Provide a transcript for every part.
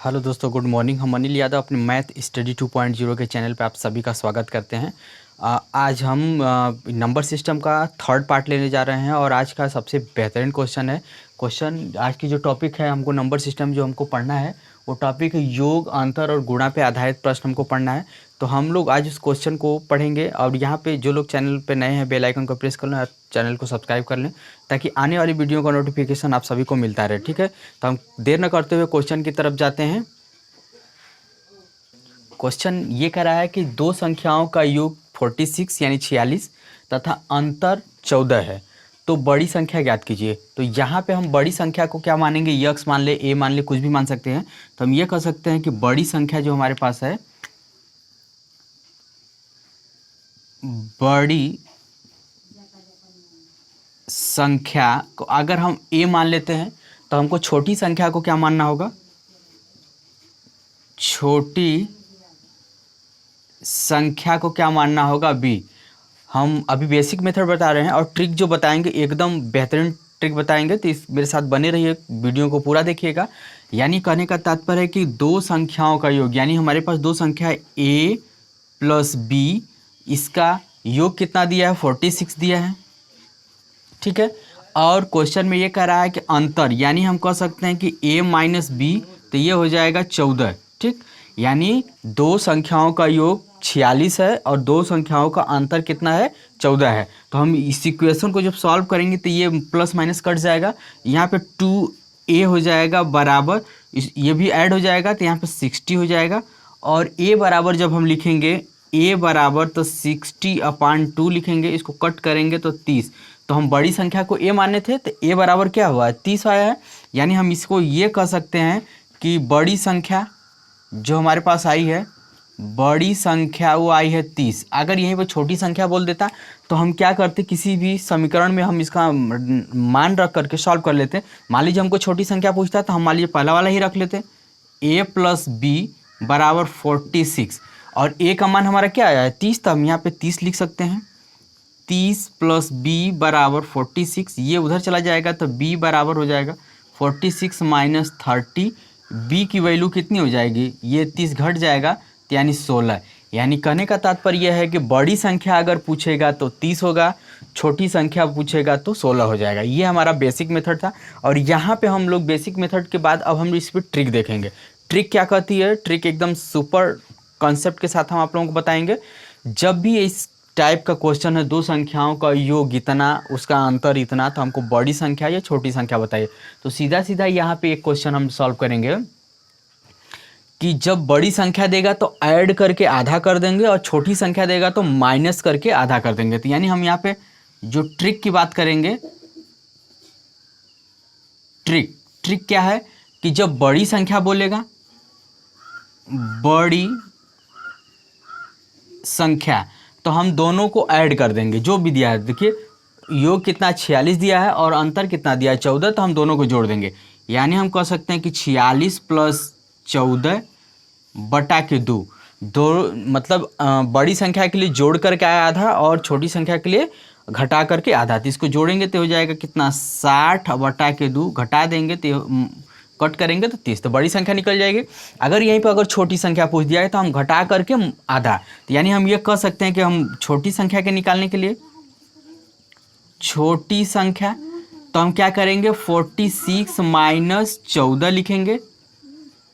Hello दोस्तों, good morning. हम अनिल यादव अपने मैथ स्टडी 2.0 के चैनल पे आप सभी का स्वागत करते हैं। आज हम नंबर सिस्टम का थर्ड पार्ट लेने जा रहे हैं और आज का सबसे बेहतरीन क्वेश्चन है। आज की जो टॉपिक है, हमको नंबर सिस्टम जो हमको पढ़ना है वो टॉपिक है योग, अंतर और गुणा पे आधारित प्रश्न हमको पढ़ना है। तो हम लोग आज उस क्वेश्चन को पढ़ेंगे और यहाँ पे जो लोग चैनल पे नए हैं बेल आइकन को प्रेस कर लें और चैनल को सब्सक्राइब कर लें ताकि आने वाली वीडियो का नोटिफिकेशन आप सभी को मिलता रहे। ठीक है, तो हम देर न करते हुए क्वेश्चन की तरफ जाते हैं। क्वेश्चन ये कह रहा है कि दो संख्याओं का योग 46 यानी 46 तथा अंतर 14 है, तो बड़ी संख्या ज्ञात कीजिए। तो यहाँ पे हम बड़ी संख्या को क्या मानेंगे, यक्स मान ले, ए मान ले, कुछ भी मान सकते हैं। तो हम ये कह सकते हैं कि बड़ी संख्या जो हमारे पास है, बड़ी संख्या को अगर हम ए मान लेते हैं तो हमको छोटी संख्या को क्या मानना होगा, छोटी संख्या को क्या मानना होगा, बी। हम अभी बेसिक मेथड बता रहे हैं और ट्रिक जो बताएंगे एकदम बेहतरीन ट्रिक बताएंगे, तो इस मेरे साथ बने रहिए, वीडियो को पूरा देखिएगा। यानी कहने का तात्पर्य है कि दो संख्याओं का योग, यानी हमारे पास दो संख्या ए प्लस बी, इसका योग कितना दिया है, 46 दिया है। ठीक है, और क्वेश्चन में ये कह रहा है कि अंतर, यानी हम कह सकते हैं कि a माइनस बी, तो ये हो जाएगा 14। ठीक, यानी दो संख्याओं का योग 46 है और दो संख्याओं का अंतर कितना है, 14 है। तो हम इस इक्वेशन को जब सॉल्व करेंगे तो ये प्लस माइनस कट जाएगा, यहाँ पे 2a हो जाएगा बराबर, ये भी ऐड हो जाएगा तो यहाँ पे 60 हो जाएगा। और a बराबर जब हम लिखेंगे, a बराबर तो 60/2 लिखेंगे, इसको कट करेंगे तो 30। तो हम बड़ी संख्या को a माने थे तो a बराबर क्या हुआ है, 30 आया है। यानी हम इसको ये कह सकते हैं कि बड़ी संख्या जो हमारे पास आई है, बड़ी संख्या वो आई है 30। अगर यहीं पर छोटी संख्या बोल देता तो हम क्या करते, किसी भी समीकरण में हम इसका मान रख करके सॉल्व कर लेते। मान लीजिए हमको छोटी संख्या पूछता तो हम मान लीजिए पहला वाला ही रख लेते, a प्लस बी बराबर 46, और a का मान हमारा क्या आया है, 30, तो हम यहाँ पे 30 लिख सकते हैं। 30 प्लस बी बराबर 46, ये उधर चला जाएगा तो b बराबर हो जाएगा 46 माइनस 30। b की वैल्यू कितनी हो जाएगी, ये 30 घट जाएगा तो यानी 16। यानी कहने का तात्पर्य यह है कि बड़ी संख्या अगर पूछेगा तो 30 होगा, छोटी संख्या पूछेगा तो 16 हो जाएगा। ये हमारा बेसिक मेथड था। और यहाँ पे हम लोग बेसिक मेथड के बाद अब हम इस पर ट्रिक देखेंगे। ट्रिक क्या कहती है, ट्रिक एकदम सुपर कॉन्सेप्ट के साथ हम आप लोगों को बताएंगे। जब भी इस टाइप का क्वेश्चन है, दो संख्याओं का योग इतना, उसका अंतर इतना, तो हमको बड़ी संख्या या छोटी संख्या बताइए। तो सीधा सीधा यहाँ पे एक क्वेश्चन हम सॉल्व करेंगे कि जब बड़ी संख्या देगा तो ऐड करके आधा कर देंगे और छोटी संख्या देगा तो माइनस करके आधा कर देंगे। तो यानी हम यहाँ पे जो ट्रिक की बात करेंगे, ट्रिक क्या है कि जब बड़ी संख्या बोलेगा, बड़ी संख्या, तो हम दोनों को ऐड कर देंगे जो भी दिया है। देखिए योग कितना 46 दिया है और अंतर कितना दिया है 14, तो हम दोनों को जोड़ देंगे। यानी हम कह सकते हैं कि 46 प्लस 14 बटा के 2, मतलब बड़ी संख्या के लिए जोड़ करके आया आधा और छोटी संख्या के लिए घटा करके आधा। तो इसको जोड़ेंगे तो हो जाएगा कितना, 60 बटा के 2, घटा देंगे तो कट करेंगे तो 30, तो बड़ी संख्या निकल जाएगी। अगर यहीं पर अगर छोटी संख्या पूछ दिया है तो हम घटा करके आधा, तो यानी हम ये कह सकते हैं कि हम छोटी संख्या के निकालने के लिए, छोटी संख्या, तो हम क्या करेंगे, 46 माइनस 14 लिखेंगे।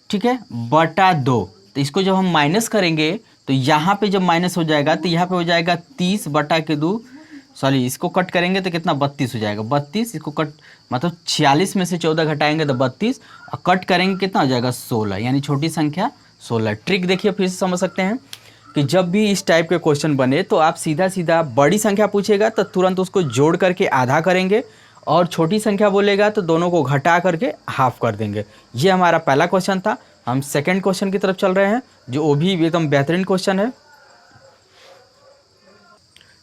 ठीक है, बटा 2। तो इसको जब हम माइनस करेंगे तो यहाँ पे जब माइनस हो जाएगा तो यहाँ पे हो जाएगा 30 बटा के 2, सॉरी इसको कट करेंगे तो कितना, 32 हो जाएगा। 32, इसको कट मतलब 46 में से 14 घटाएंगे तो 32, और कट करेंगे कितना हो जाएगा, 16। यानी छोटी संख्या 16। ट्रिक देखिए फिर से समझ सकते हैं कि जब भी इस टाइप के क्वेश्चन बने तो आप सीधा सीधा बड़ी संख्या पूछेगा तो तुरंत उसको जोड़ करके आधा करेंगे, और छोटी संख्या बोलेगा तो दोनों को घटा करके हाफ कर देंगे। ये हमारा पहला क्वेश्चन था। हम सेकंड क्वेश्चन की तरफ चल रहे हैं, जो वो भी एकदम बेहतरीन क्वेश्चन है।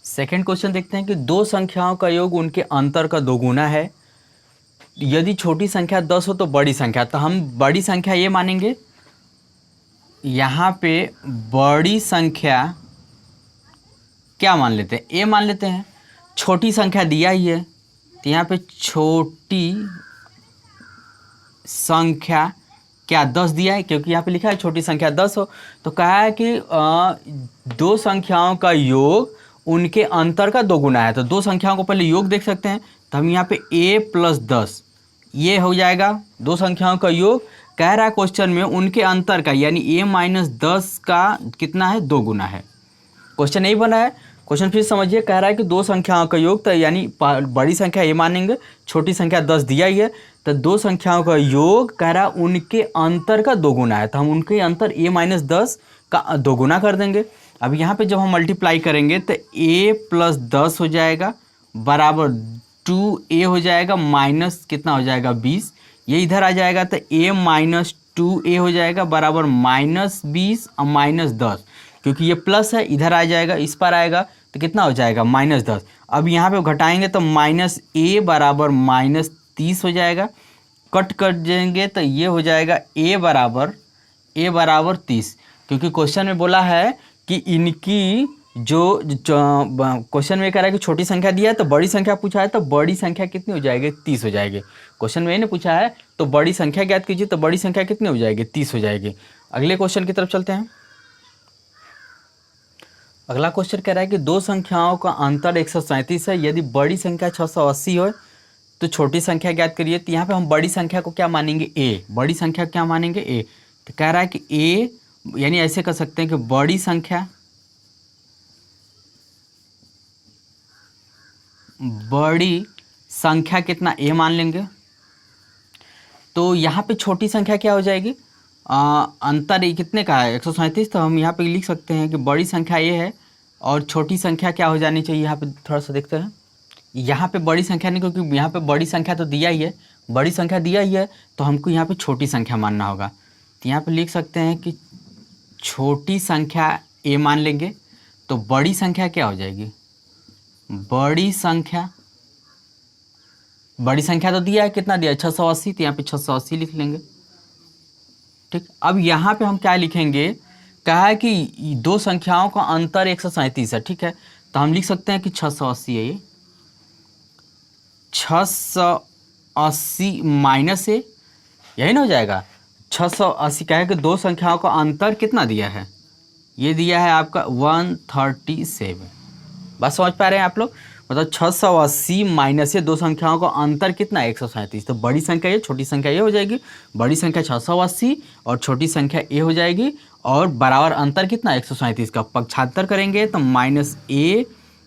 सेकंड क्वेश्चन देखते हैं कि दो संख्याओं का योग उनके अंतर का दोगुना है। यदि छोटी संख्या 10 हो तो बड़ी संख्या, तो हम बड़ी संख्या ये मानेंगे, यहाँ पे बड़ी संख्या क्या मान लेते हैं, ए मान लेते हैं। छोटी संख्या दिया ही है तो यहाँ पे छोटी संख्या क्या 10 दिया है, क्योंकि यहाँ पे लिखा है छोटी संख्या 10 हो, तो कहा है कि दो संख्याओं का योग उनके अंतर का 2 गुना है। तो दो संख्याओं को पहले योग देख सकते हैं, तो हम यहाँ पे a + 10 ये हो जाएगा दो संख्याओं का योग। कह रहा है क्वेश्चन में उनके अंतर का, यानी a - 10 का कितना है, 2 गुना है। क्वेश्चन नहीं बना है, क्वेश्चन फिर समझिए। कह रहा है कि दो संख्याओं का योग, तो यानी बड़ी संख्या a मानेंगे, छोटी संख्या 10 दिया ही है, तो दो संख्याओं का योग कह रहा है उनके अंतर का 2 गुना है, तो हम उनके अंतर a - 10 का 2 गुना कर देंगे। अब यहाँ पे जब हम मल्टीप्लाई करेंगे तो a + 10 हो जाएगा बराबर 2a हो जाएगा माइनस कितना हो जाएगा 20, ये इधर आ जाएगा तो a - 2a हो जाएगा बराबर -20 और -10, क्योंकि ये प्लस है इधर आ जाएगा, इस पर आएगा तो कितना हो जाएगा -10। अब यहाँ पे घटाएंगे तो -a बराबर -30 हो जाएगा, कट कर देंगे तो ये हो जाएगा a बराबर 30, क्योंकि क्वेश्चन में बोला है कि इनकी जो क्वेश्चन में कह रहा है कि छोटी संख्या दिया है तो बड़ी संख्या पूछा है, तो बड़ी संख्या कितनी हो जाएगी, 30 हो जाएगी। क्वेश्चन में ने पूछा है तो बड़ी संख्या ज्ञात कीजिए, तो बड़ी संख्या कितनी हो जाएगी, 30 हो जाएगी। अगले क्वेश्चन की तरफ चलते हैं। अगला क्वेश्चन कह रहा है कि दो संख्याओं का अंतर 137 है, यदि बड़ी संख्या 680 हो तो छोटी संख्या ज्ञात करिए। तो यहाँ पे हम बड़ी संख्या को क्या मानेंगे, a, बड़ी संख्या क्या मानेंगे a। तो कह रहा है कि a, यानी ऐसे कर सकते हैं कि बड़ी संख्या कितना a मान लेंगे, तो यहाँ पे छोटी संख्या क्या हो जाएगी, अंतर ये कितने का है 137, तो हम यहाँ पे लिख सकते हैं कि बड़ी संख्या ये है और छोटी संख्या क्या हो जानी चाहिए। यहाँ पे थोड़ा सा देखते हैं, यहाँ पे बड़ी संख्या नहीं, क्योंकि यहाँ पे बड़ी संख्या तो दिया ही है, बड़ी संख्या दिया ही है, तो हमको यहाँ पे छोटी संख्या मानना होगा। तो यहाँ पे लिख सकते हैं कि छोटी संख्या a मान लेंगे, तो बड़ी संख्या क्या हो जाएगी, बड़ी संख्या तो दिया है, कितना दिया है 680, तो यहाँ पे 680 लिख लेंगे। ठीक, अब यहाँ पे हम क्या लिखेंगे, कहा है कि दो संख्याओं का अंतर 137 है, ठीक है, तो हम लिख सकते हैं कि 680 है, ये 680 माइनस a, यही ना हो जाएगा 680। क्या है कि दो संख्याओं का अंतर कितना दिया है, ये दिया है आपका 137। बस समझ पा रहे हैं आप लोग, मतलब 680 माइनस से दो संख्याओं का अंतर कितना है 137, तो बड़ी संख्या ये छोटी संख्या ये हो जाएगी, बड़ी संख्या 680 और छोटी संख्या a हो जाएगी, और बराबर अंतर कितना 137 का पक्षांतर करेंगे तो -a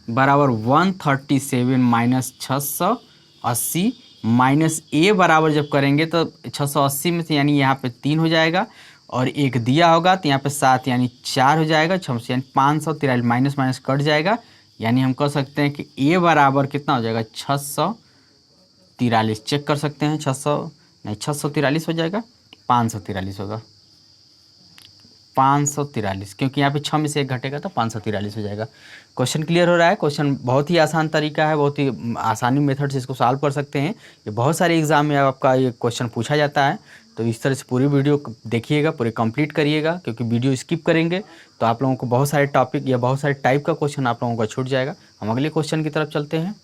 बराबर 137 माइनस 680 माइनस a बराबर जब करेंगे तो 680 में से यानी यहाँ पे 3 हो जाएगा और एक दिया होगा तो यहाँ पे 7 यानी 4 हो जाएगा, 6 यानी 543 माइनस माइनस कट जाएगा, यानी हम कह सकते हैं कि a बराबर कितना हो जाएगा 643। चेक कर सकते हैं 643 हो जाएगा, 543 होगा, 543, क्योंकि यहाँ पे 6 में से 1 घटेगा तो 543 हो जाएगा। क्वेश्चन क्लियर हो रहा है। क्वेश्चन बहुत ही आसान तरीका है, बहुत ही आसानी मेथड से इसको सॉल्व कर सकते हैं। ये बहुत सारे एग्जाम में आपका ये क्वेश्चन पूछा जाता है, तो इस तरह से पूरी वीडियो देखिएगा, पूरे कंप्लीट करिएगा, क्योंकि वीडियो स्किप करेंगे तो आप लोगों को बहुत सारे टॉपिक या बहुत सारे टाइप का क्वेश्चन आप लोगों का छूट जाएगा। हम अगले क्वेश्चन की तरफ चलते हैं।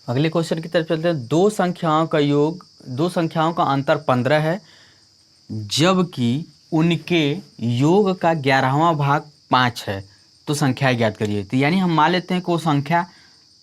अगले क्वेश्चन की तरफ चलते हैं। दो संख्याओं का अंतर 15 है, जबकि उनके योग का 11वां भाग 5 है, तो संख्या ज्ञात करिए। तो यानी हम मान लेते हैं कि वो संख्या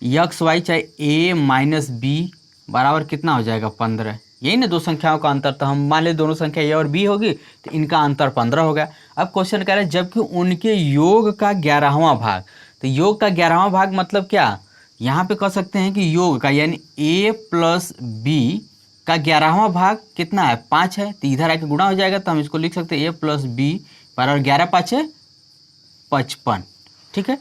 एक्स वाई चाहे a माइनस बी बराबर कितना हो जाएगा 15, यही ना दो संख्याओं का अंतर। तो हम मान ले दोनों संख्या a और b होगी तो इनका अंतर 15 हो गया। अब क्वेश्चन कह रहा है जबकि उनके योग का 11वां भाग, तो योग का 11वां भाग मतलब क्या, यहाँ पे कह सकते हैं कि योग का यानी a प्लस बी का 11वां भाग कितना है 5 है, तो इधर आके गुणा हो जाएगा, तो हम इसको लिख सकते हैं a प्लस बी बराबर 11 5 55। ठीक है,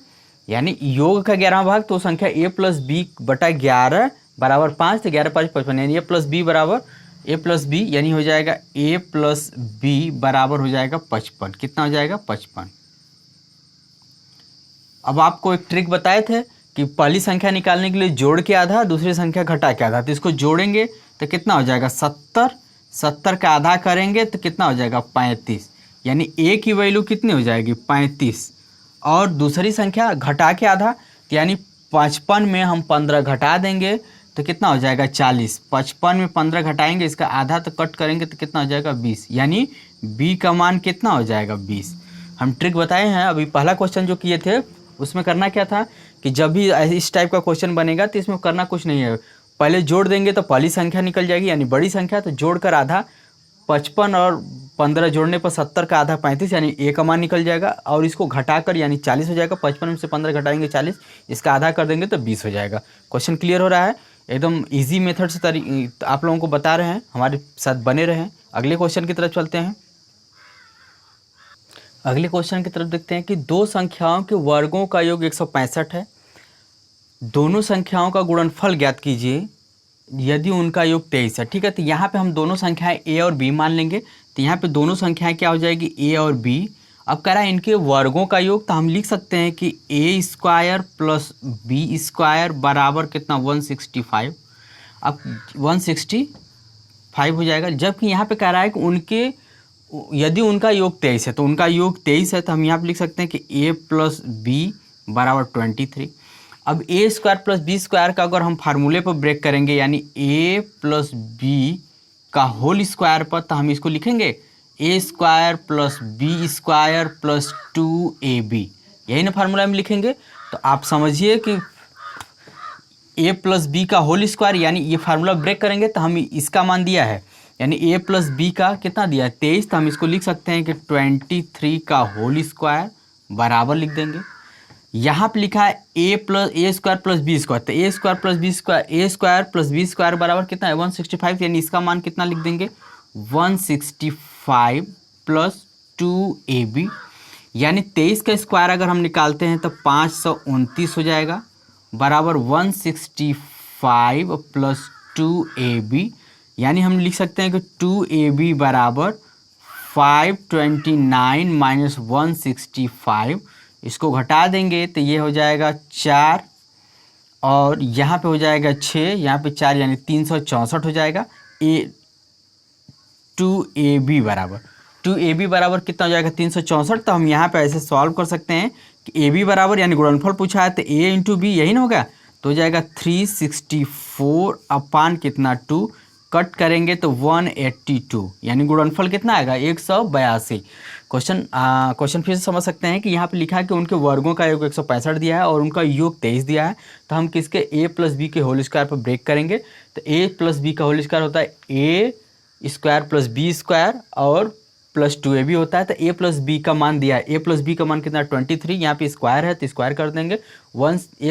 यानी योग का 11वां भाग तो संख्या a प्लस बी बटा 11 बराबर 5, तो 11 5 55, यानी a प्लस बी बराबर a प्लस बी यानी हो जाएगा a प्लस बी बराबर हो जाएगा 55। कितना हो जाएगा 55। अब आपको एक ट्रिक बताए थे कि पहली संख्या निकालने के लिए जोड़ के आधा, दूसरी संख्या घटा के आधा, तो इसको जोड़ेंगे तो कितना हो जाएगा 70, 70 का आधा करेंगे तो कितना हो जाएगा 35, यानी a की वैल्यू कितनी हो जाएगी 35, और दूसरी संख्या घटा के आधा, यानी 55 में हम 15 घटा देंगे तो कितना हो जाएगा 40। 55 में 15 घटाएंगे, इसका आधा तो कट करेंगे तो कितना हो जाएगा 20, यानी बी का मान कितना हो जाएगा 20। हम ट्रिक बताए हैं अभी, पहला क्वेश्चन जो किए थे उसमें करना क्या था कि जब भी इस टाइप का क्वेश्चन बनेगा तो इसमें करना कुछ नहीं है, पहले जोड़ देंगे तो पहली संख्या निकल जाएगी यानी बड़ी संख्या, तो जोड़कर आधा 55 और 15 जोड़ने पर 70 का आधा 35 यानी ए का मान निकल जाएगा, और इसको घटाकर यानी 40 हो जाएगा। 55 में से 15 घटाएंगे 40, इसका आधा कर देंगे तो 20 हो जाएगा। क्वेश्चन क्लियर हो रहा है, एकदम इजी मेथड से आप लोगों को बता रहे हैं, हमारे साथ बने रहें। अगले क्वेश्चन की तरफ चलते हैं। अगले क्वेश्चन की तरफ देखते हैं कि दो संख्याओं के वर्गों का योग 165 है, दोनों संख्याओं का गुणनफल ज्ञात कीजिए यदि उनका योग 23 है। ठीक है, तो यहाँ पे हम दोनों संख्याएं ए और बी मान लेंगे, तो यहाँ पे दोनों संख्याएं क्या हो जाएगी ए और बी। अब कह रहा है इनके वर्गों का योग, तो हम लिख सकते हैं कि ए स्क्वायर प्लस बी स्क्वायर बराबर कितना 165। अब 165 हो जाएगा, जबकि यहाँ पे कह रहा है कि उनके यदि उनका योग 23 है, तो उनका योग 23 है, तो हम यहाँ पे लिख सकते हैं कि ए प्लस बी बराबर 23। अब A square plus B square का अगर हम फार्मूले पर ब्रेक करेंगे यानी ए प्लस बी का होल स्क्वायर पर, तो हम इसको लिखेंगे A square plus B square plus 2ab, यही ना फार्मूला में लिखेंगे। तो आप समझिए कि ए प्लस बी का होल स्क्वायर यानी ये फार्मूला ब्रेक करेंगे तो हम इसका मान दिया है यानी ए प्लस बी का कितना दिया है 23, तो हम इसको लिख सकते हैं कि 23 का होल स्क्वायर बराबर लिख देंगे। यहाँ पे लिखा है ए स्क्वायर प्लस बी स्क्वायर, तो ए स्क्वायर प्लस बी स्क्वायर, ए स्क्वायर प्लस बी स्क्वायर बराबर कितना है 165, यानी इसका मान कितना लिख देंगे 165 प्लस 2ab, यानी 23 का स्क्वायर अगर हम निकालते हैं तो 529 हो जाएगा बराबर 165 प्लस 2ab, यानी हम लिख सकते हैं कि 2ab बराबर 529 माइनस 165, इसको घटा देंगे तो ये हो जाएगा 4 और यहाँ पे हो जाएगा 6, यहाँ पे 4 यानी 364 हो जाएगा। 2ab बराबर कितना हो जाएगा 364। तो हम यहाँ पे ऐसे सॉल्व कर सकते हैं कि ab बराबर यानी गुणनफल पूछा है तो a इंटू बी यही ना होगा, तो हो जाएगा 364 अपान कितना 2, कट करेंगे तो 182 यानी गुणनफल कितना आएगा 182। क्वेश्चन फिर से समझ सकते हैं कि यहाँ पे लिखा है कि उनके वर्गों का योग 165 दिया है और उनका योग 23 दिया है, तो हम किसके a प्लस बी के होल स्क्वायर पर ब्रेक करेंगे, तो a प्लस बी का होल स्क्वायर होता है a square plus B square और प्लस 2ab होता है। तो a प्लस बी का मान दिया है, a प्लस बी का मान कितना 23, यहाँ पे स्क्वायर है तो स्क्वायर कर देंगे। a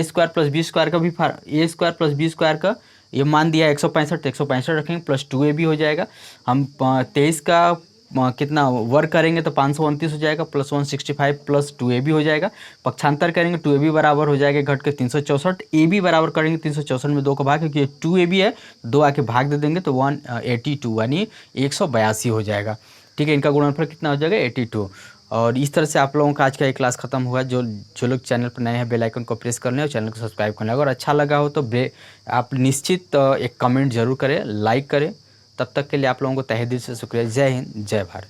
square plus B square का भी a square plus B square का ये मान दिया 165, तो 165 रखेंगे प्लस 2ab हो जाएगा। हम 23 का कितना वर्ग करेंगे तो 529 हो जाएगा प्लस 165 प्लस 2ab हो जाएगा। पक्षांतर करेंगे 2ab बराबर हो जाएगा घट के 364, ab बराबर करेंगे 364 में 2 का भाग, क्योंकि 2ab है 2 आके भाग दे देंगे तो 182 यानी 182 हो जाएगा। ठीक है, इनका गुणनफल कितना हो जाएगा 82। और इस तरह से आप लोगों का आज का ये क्लास खत्म हुआ। जो लोग चैनल पर नए हैं बेल आइकन को प्रेस कर लें और चैनल को सब्सक्राइब कर लें। अगर अच्छा लगा हो तो आप निश्चित एक कमेंट जरूर करें, लाइक करें। तब तक के लिए आप लोगों को तहे दिल से शुक्रिया। जय हिंद, जय भारत।